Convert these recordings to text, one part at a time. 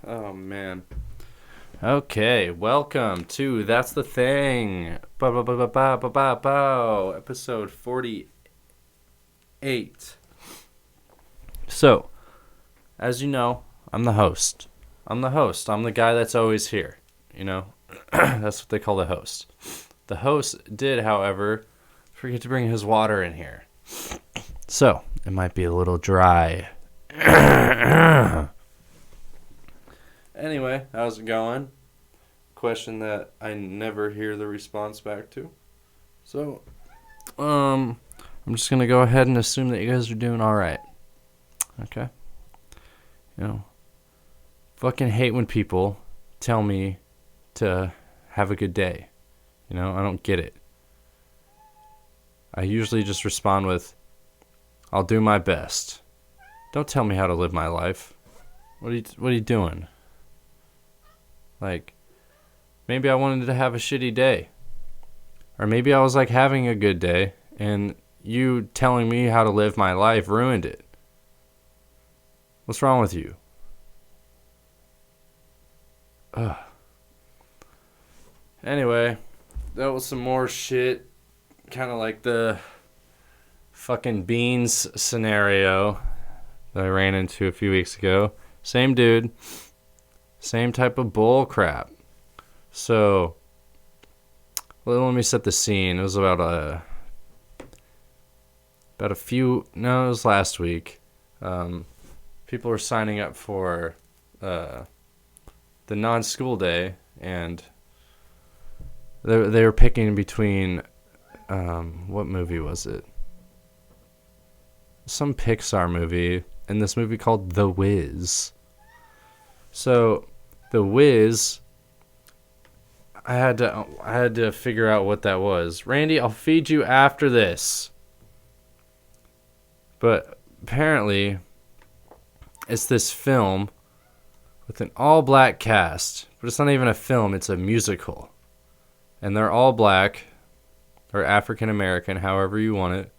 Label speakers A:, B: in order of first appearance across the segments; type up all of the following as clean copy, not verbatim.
A: Oh, man. Okay, welcome to That's the Thing. Episode 48. So, as you know, I'm the host. I'm the guy that's always here. You know, that's what they call the host. The host did, however, forget to bring his water in here. So, it might be a little dry. Anyway, how's it going? Question that I never hear the response back to. So, I'm just gonna go ahead and assume that you guys are doing all right. Okay. You know, fucking hate when people tell me to have a good day. You know, I don't get it. I usually just respond with, "I'll do my best." Don't tell me how to live my life. What are you doing? Like, maybe I wanted to have a shitty day. Or maybe I was like having a good day and you telling me how to live my life ruined it. What's wrong with you? Ugh. Anyway, that was some more shit. Kind of like the fucking beans scenario that I ran into a few weeks ago. Same dude. Same type of bull crap. So, well, let me set the scene. It was it was last week. People were signing up for the non-school day, and they were picking between, what movie was it? Some Pixar movie, and this movie called The Wiz. So, The Wiz, I had to figure out what that was. Randy, I'll feed you after this. But apparently, it's this film with an all-black cast. But it's not even a film, it's a musical. And they're all black, or African-American, however you want it.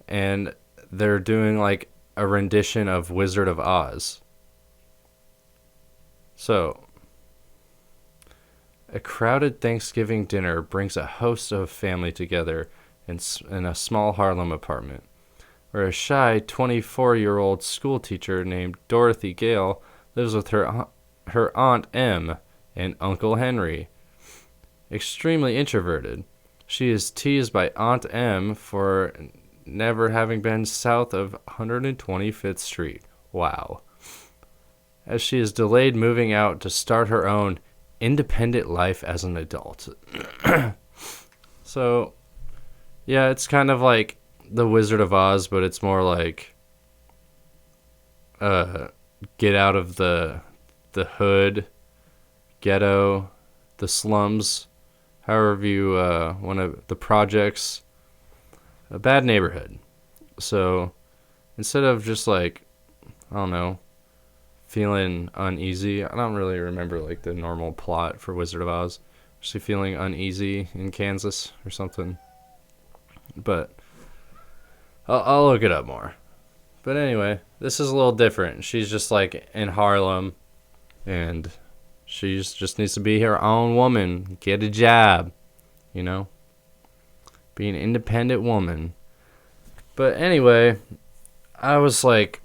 A: And they're doing like a rendition of Wizard of Oz. So, a crowded Thanksgiving dinner brings a host of family together in a small Harlem apartment, where a shy 24-year-old schoolteacher named Dorothy Gale lives with her Aunt Em and Uncle Henry. Extremely introverted, she is teased by Aunt Em for never having been south of 125th Street. Wow. As she is delayed moving out to start her own independent life as an adult. So, yeah, it's kind of like The Wizard of Oz, but it's more like get out of the hood, ghetto, the slums, however you want to, the projects, a bad neighborhood. So, instead of just like, I don't know, feeling uneasy. I don't really remember like the normal plot for Wizard of Oz. Actually feeling uneasy in Kansas or something. But I'll look it up more. But anyway, this is a little different. She's just like in Harlem, and she just needs to be her own woman, get a job, you know, be an independent woman. But anyway, I was like,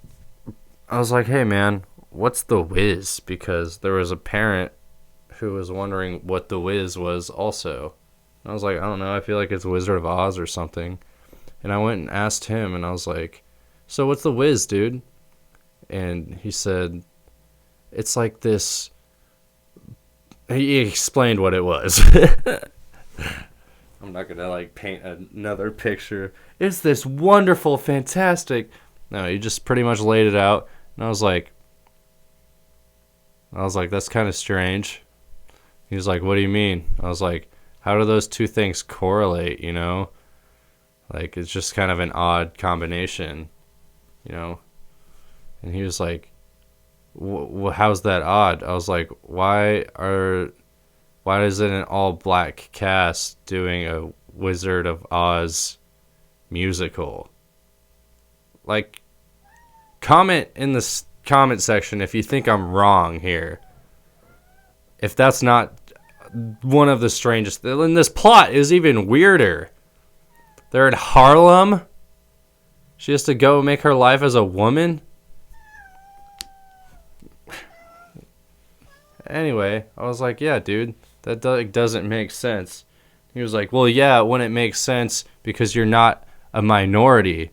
A: hey man, what's The Wiz? Because there was a parent who was wondering what The Wiz was also. And I was like, I don't know, I feel like it's Wizard of Oz or something. And I went and asked him, and I was like, so what's The Wiz, dude? And he said, it's like this... He explained what it was. I'm not going to like paint another picture. It's this wonderful, fantastic... No, he just pretty much laid it out. And I was like, that's kind of strange. He was like, what do you mean? I was like, how do those two things correlate, you know? Like, it's just kind of an odd combination, you know? And he was like, how's that odd? I was like, why is it an all-black cast doing a Wizard of Oz musical? Like, comment in the comment section if you think I'm wrong here. If that's not one of the strangest. And this plot is even weirder. They're in Harlem. She has to go make her life as a woman. Anyway, I was like, yeah, dude, that doesn't make sense. He was like, well, yeah, it wouldn't make sense because you're not a minority.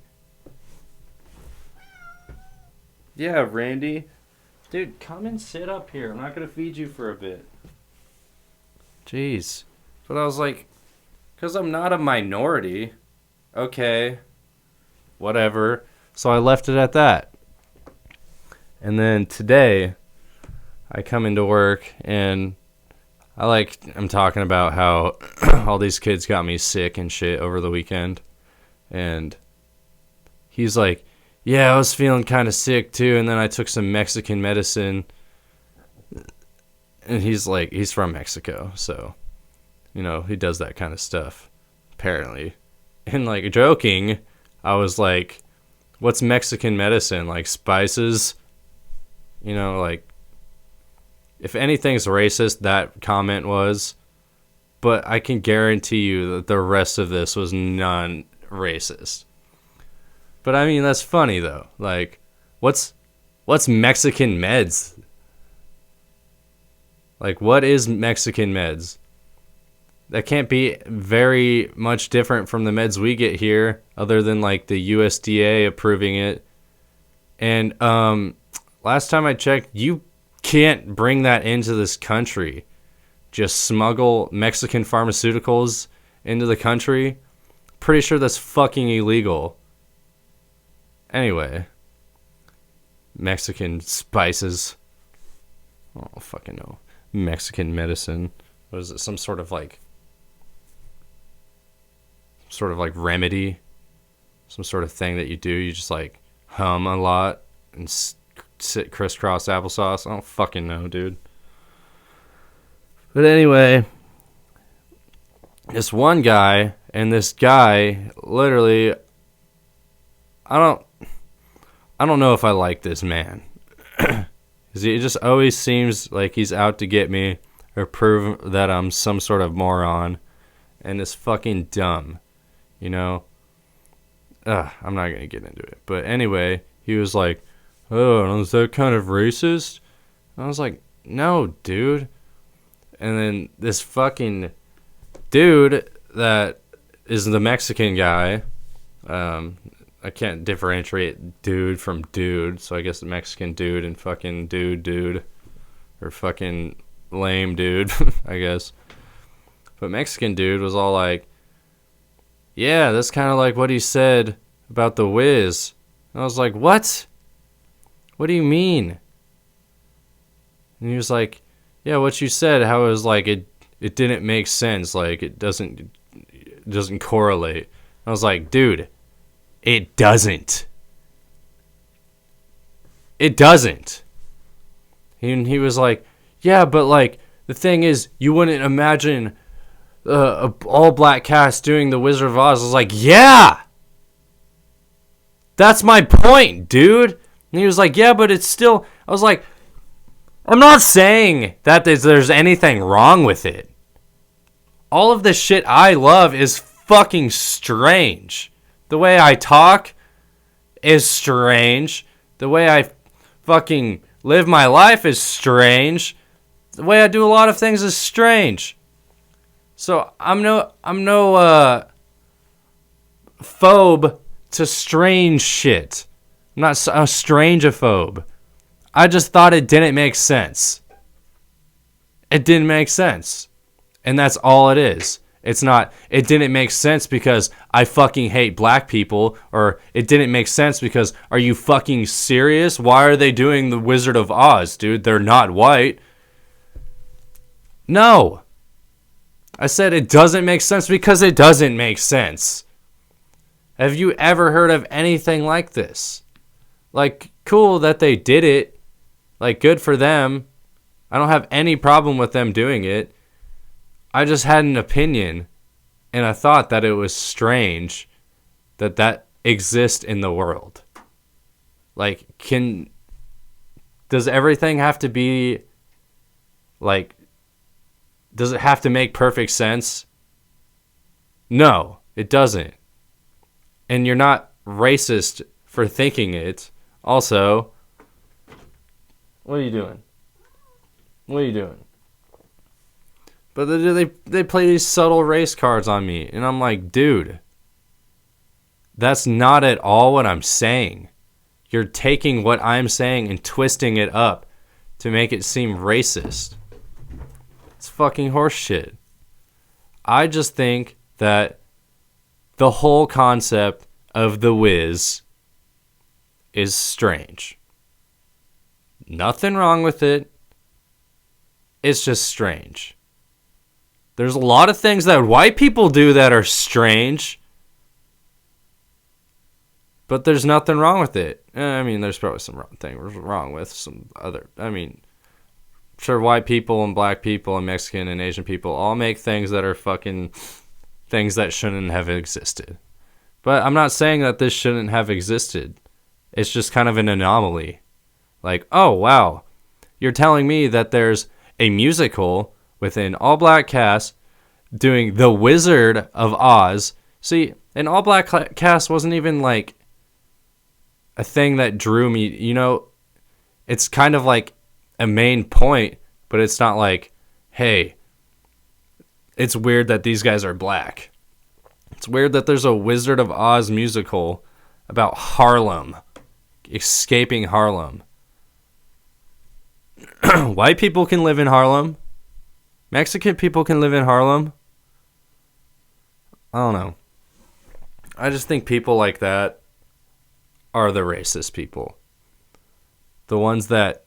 A: Yeah, Randy. Dude, come and sit up here. I'm not going to feed you for a bit. Jeez. But I was like, because I'm not a minority. Okay. Whatever. So I left it at that. And then today, I come into work and I'm talking about how all these kids got me sick and shit over the weekend. And he's like, yeah, I was feeling kind of sick too. And then I took some Mexican medicine. And he's like, he's from Mexico. So, you know, he does that kind of stuff, apparently. And like joking, I was like, what's Mexican medicine? Like spices? You know, like, if anything's racist, that comment was. But I can guarantee you that the rest of this was non-racist. But I mean, that's funny though. Like, what's Mexican meds? Like, what is Mexican meds? That can't be very much different from the meds we get here, other than like the USDA approving it. And last time I checked, you can't bring that into this country. Just smuggle Mexican pharmaceuticals into the country. Pretty sure that's fucking illegal. Anyway, Mexican spices. I don't fucking know. Mexican medicine. What is it? Some sort of like remedy. Some sort of thing that you do. You just like hum a lot and sit crisscross applesauce. I don't fucking know, dude. But anyway, this one guy and this guy literally, I don't know if I like this man. He just always seems like he's out to get me or prove that I'm some sort of moron. And it's fucking dumb. You know? I'm not going to get into it. But anyway, he was like, oh, is that kind of racist? And I was like, no, dude. And then this fucking dude that is the Mexican guy, I can't differentiate dude from dude, so I guess the Mexican dude and fucking dude, or fucking lame dude, I guess. But Mexican dude was all like, yeah, that's kind of like what he said about the Wiz. And I was like, what? What do you mean? And he was like, yeah, what you said, how it was like, it didn't make sense, like, it doesn't correlate. I was like, dude, it doesn't. It doesn't. And he was like, yeah, but like, the thing is, you wouldn't imagine a all-black cast doing the Wizard of Oz. I was like, yeah! That's my point, dude! And he was like, yeah, but it's still... I was like, I'm not saying that there's anything wrong with it. All of the shit I love is fucking strange. The way I talk is strange. The way I fucking live my life is strange. The way I do a lot of things is strange. So I'm no phobe to strange shit. I'm not a strangeophobe. I just thought it didn't make sense. It didn't make sense. And that's all it is. It's not, it didn't make sense because I fucking hate black people, or it didn't make sense because, are you fucking serious? Why are they doing the Wizard of Oz, dude? They're not white. No. I said it doesn't make sense because it doesn't make sense. Have you ever heard of anything like this? Like, cool that they did it. Like, good for them. I don't have any problem with them doing it. I just had an opinion, and I thought that it was strange that exists in the world. Like, can does everything have to be like, does it have to make perfect sense? No, it doesn't. And you're not racist for thinking it. Also, what are you doing? What are you doing? But they play these subtle race cards on me. And I'm like, dude, that's not at all what I'm saying. You're taking what I'm saying and twisting it up to make it seem racist. It's fucking horseshit. I just think that the whole concept of The Wiz is strange. Nothing wrong with it. It's just strange. There's a lot of things that white people do that are strange, but there's nothing wrong with it. I mean, there's probably some things wrong with some other. I mean, sure, white people and black people and Mexican and Asian people all make things that are fucking things that shouldn't have existed. But I'm not saying that this shouldn't have existed. It's just kind of an anomaly. Like, oh, wow, you're telling me that there's a musical with an all-black cast doing The Wizard of Oz. See, an all-black cast wasn't even, like, a thing that drew me. You know, it's kind of like a main point, but it's not like, hey, it's weird that these guys are black. It's weird that there's a Wizard of Oz musical about Harlem, escaping Harlem. White people can live in Harlem. Mexican people can live in Harlem. I don't know. I just think people like that are the racist people. The ones that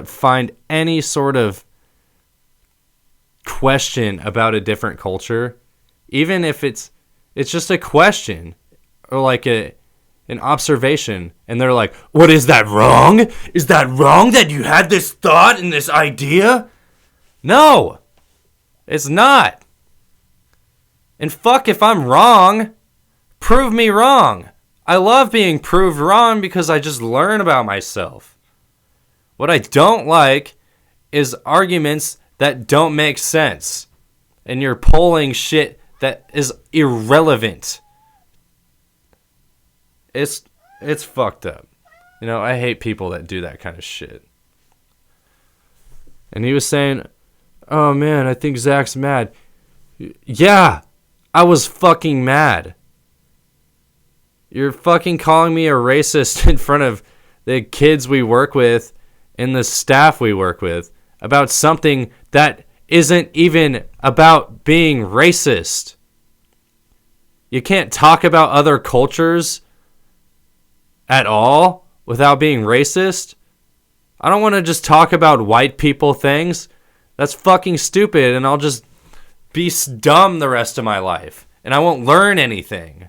A: find any sort of question about a different culture, even if it's just a question or like an observation, and they're like, what, is that wrong? Is that wrong that you had this thought and this idea? No, it's not. And fuck if I'm wrong. Prove me wrong. I love being proved wrong because I just learn about myself. What I don't like is arguments that don't make sense. And you're pulling shit that is irrelevant. It's fucked up. You know, I hate people that do that kind of shit. And he was saying, oh man, I think Zach's mad. Yeah, I was fucking mad. You're fucking calling me a racist in front of the kids we work with and the staff we work with about something that isn't even about being racist. You can't talk about other cultures at all without being racist. I don't want to just talk about white people things. That's fucking stupid, and I'll just be dumb the rest of my life, and I won't learn anything.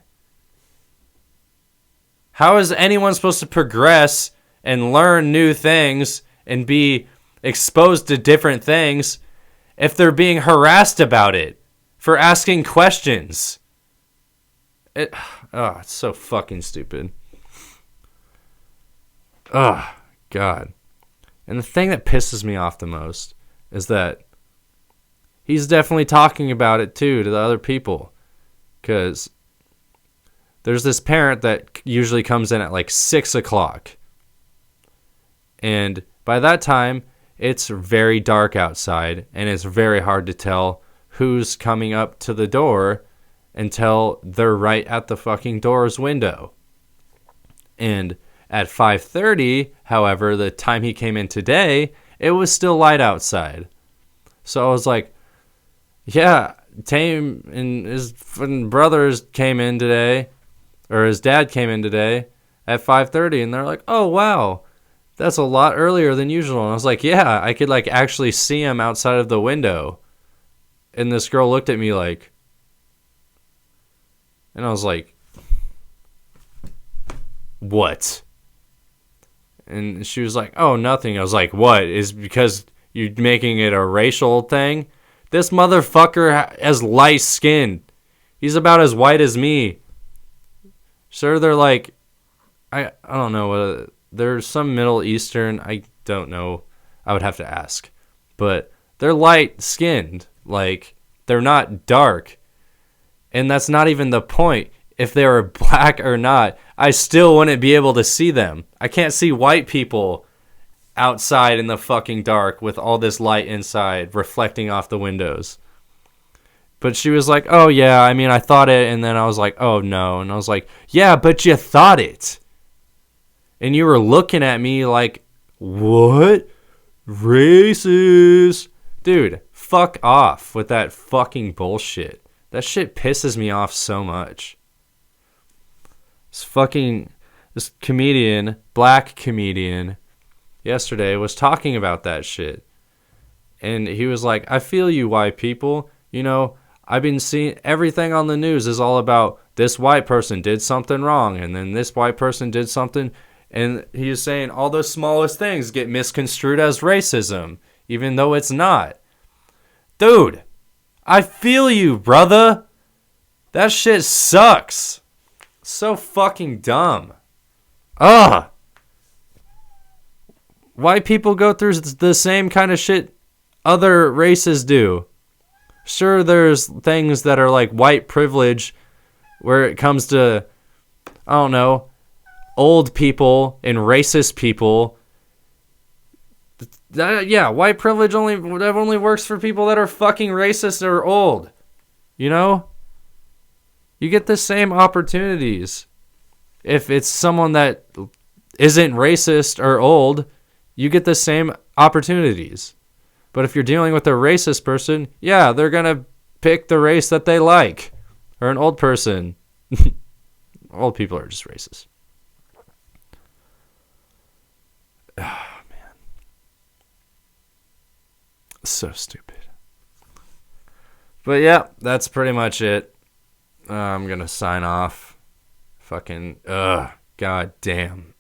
A: How is anyone supposed to progress and learn new things and be exposed to different things if they're being harassed about it for asking questions? It's so fucking stupid. Oh, God. And the thing that pisses me off the most is that he's definitely talking about it, too, to the other people. Because there's this parent that usually comes in at like 6 o'clock. And by that time, it's very dark outside. And it's very hard to tell who's coming up to the door until they're right at the fucking door's window. And at 5:30, however, the time he came in today, it was still light outside. So I was like, yeah, Tame and his brothers came in today, or his dad came in today at 5:30, and they're like, oh, wow, that's a lot earlier than usual. And I was like, yeah, I could like actually see him outside of the window. And this girl looked at me like, and I was like, what? And she was like, oh, nothing. I was like, what? Is because you're making it a racial thing? This motherfucker has light skin. He's about as white as me. Sure, they're like, I don't know what they're some Middle Eastern. I don't know. I would have to ask. But they're light skinned. Like, they're not dark. And that's not even the point. If they were black or not, I still wouldn't be able to see them. I can't see white people outside in the fucking dark with all this light inside reflecting off the windows. But she was like, oh yeah, I mean, I thought it. And then I was like, oh no. And I was like, yeah, but you thought it. And you were looking at me like, what? Racist. Dude, fuck off with that fucking bullshit. That shit pisses me off so much. This comedian, black comedian, yesterday was talking about that shit. And he was like, I feel you, white people. You know, I've been seeing everything on the news is all about this white person did something wrong. And then this white person did something. And he was saying all those smallest things get misconstrued as racism, even though it's not. Dude, I feel you, brother. That shit sucks. So fucking dumb. Ugh. White people go through the same kind of shit other races do. Sure, there's things that are like white privilege where it comes to, I don't know, old people and racist people. Yeah, white privilege only works for people that are fucking racist or old. You know? You get the same opportunities. If it's someone that isn't racist or old, you get the same opportunities. But if you're dealing with a racist person, yeah, they're going to pick the race that they like. Or an old person. Old people are just racist. Oh, man. So stupid. But yeah, that's pretty much it. I'm going to sign off. Fucking, god damn.